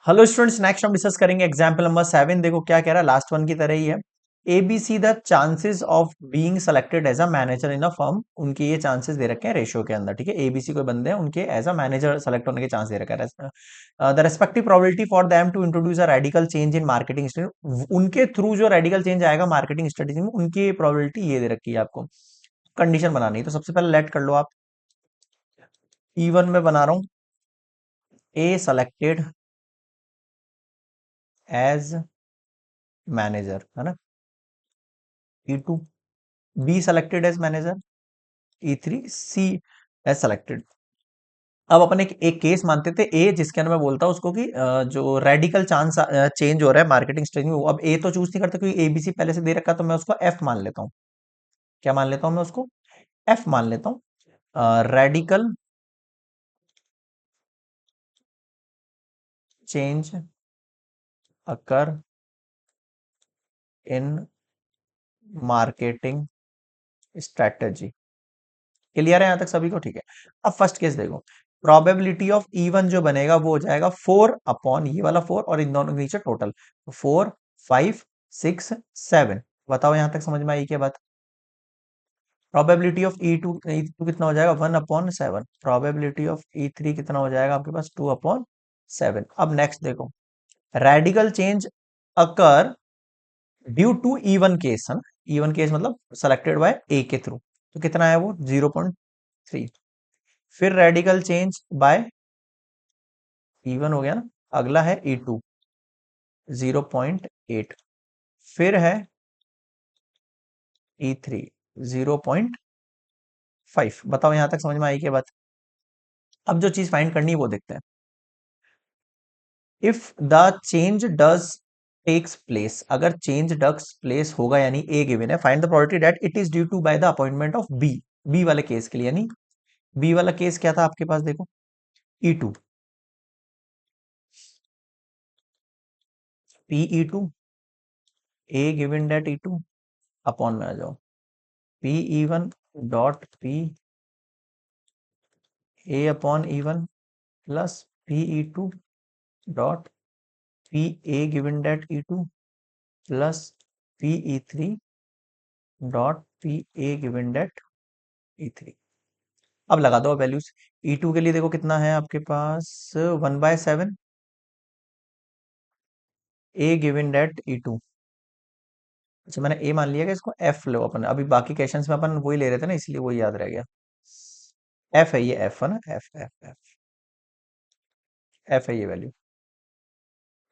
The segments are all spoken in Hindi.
हेलो स्टूडेंट्स, नेक्स्ट हम डिस्कस करेंगे एग्जाम्पल नंबर 7। देखो क्या कह रहा है, लास्ट वन की तरह ही है। A B C the chances of being selected as a manager in a firm, उनके ये चांसेस दे रखे हैं रेशियो के अंदर। ठीक है, एबीसी कोई बंदे हैं, उनके एज अ मैनेजर सेलेक्ट होने के चांस दे रखा है। The respective probability for them to introduce a radical change in marketing strategy, उनके थ्रू जो रेडिकल चेंज आएगा मार्केटिंग स्ट्रेटजी में, उनकी प्रोबेबिलिटी ये दे रखी है आपको। कंडीशन बनानी है, तो सबसे पहले लेट कर लो आप। E1 में बना रहा हूं, ए सेलेक्टेड एज मैनेजर, है ना। E2 B selected as manager, E3 C as selected. अब अपन एक केस मानते थे ए, जिसके अंदर मैं बोलता हूँ उसको कि जो रेडिकल चांस चेंज हो रहा है मार्केटिंग स्ट्रेटजी में, अब ए तो चूज नहीं करता क्योंकि एबीसी पहले से दे रखा, तो मैं उसको एफ मान लेता हूँ। क्या मान लेता हूँ मैं उसको? एफ मान लेता हूँ। रेडिकल चेंज अकर इन मार्केटिंग स्ट्रेटजी। क्लियर है यहां तक सभी को? ठीक है। अब फर्स्ट केस देखो, प्रोबेबिलिटी ऑफ E1 जो बनेगा वो हो जाएगा 4 अपॉन ये वाला 4 और इन दोनों के नीचे टोटल 4 5 6 7। बताओ यहां तक समझ में आई क्या बात? प्रोबेबिलिटी ऑफ E2 कितना हो जाएगा? 1/7। प्रोबेबिलिटी ऑफ E3 कितना हो जाएगा आपके पास? 2/7। अब नेक्स्ट देखो, radical change occur due to E1 case, है ना। E1 केस मतलब सेलेक्टेड बाय ए के थ्रू, तो कितना है वो? 0.3। फिर रेडिकल चेंज बाय E1 हो गया ना। अगला है E2, 0.8। फिर है E3, 0.5। बताओ यहां तक समझ में आई क्या बात? अब जो चीज फाइंड करनी है वो देखते हैं। If the change does takes place, अगर चेंज डज प्लेस होगा यानी ए गिवन है, find the probability that it is due to by the appointment of B. B वाले केस के लिए, यानी बी वाला केस क्या था आपके पास? देखो, E2, PE2, A given that E2 upon में आ जाओ PE1 dot P A upon E1 plus PE2 dot P A given that E2 plus PE3 dot P A given that E3। अब लगा दो वैल्यूज। E2 के लिए देखो कितना है आपके पास? 1/7। ए गिवन डेट E2, अच्छा मैंने ए मान लिया कि इसको एफ लो अपन, अभी बाकी क्वेश्चंस में अपन वही ले रहे थे ना, इसलिए वही याद रह गया। एफ है ये, एफ है ना, एफ एफ एफ एफ है ये वैल्यू।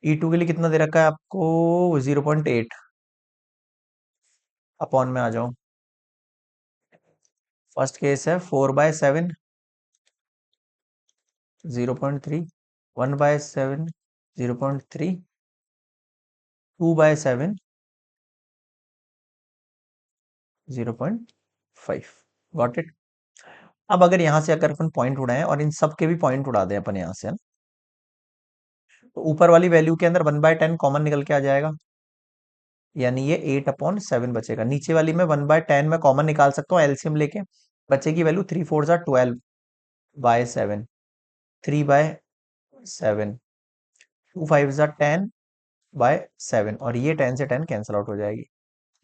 E2 के लिए कितना दे रखा है आपको? 0.8। अपॉन में आ जाओ। फर्स्ट केस है 4/7, 0.3। 1/7, 0.3। 2/7, 0.5। Got it. अब अगर यहां से अगर अपन पॉइंट उड़ाएं और इन सब के भी पॉइंट उड़ा दें अपन यहां से, है ना, तो ऊपर वाली वैल्यू के अंदर 1/10 कॉमन निकल के आ जाएगा, यानी ये 8/7 बचेगा। नीचे वाली में 1/10 में कॉमन निकाल सकता हूँ एलसीएम लेके, बचेगी वैल्यू 3 4 जा 12/7, 3/7, 2 5 जा 10/7, और ये 10 से 10 कैंसिल आउट हो जाएगी।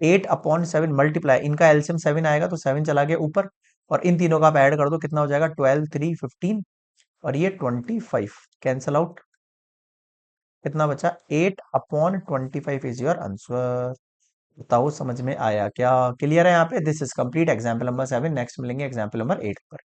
8/7 मल्टीप्लाई, इनका एलसीएम 7 आएगा तो 7 चला गया ऊपर, और इन तीनों का आप ऐड कर दो, कितना हो जाएगा? 12 3 15, और ये 25 कैंसिल आउट। कितना बचा? 8/25 इज योर आंसर। बताओ समझ में आया क्या? क्लियर है यहाँ पे? This is complete example number 7। Next मिलेंगे एग्जाम्पल नंबर 8 पर।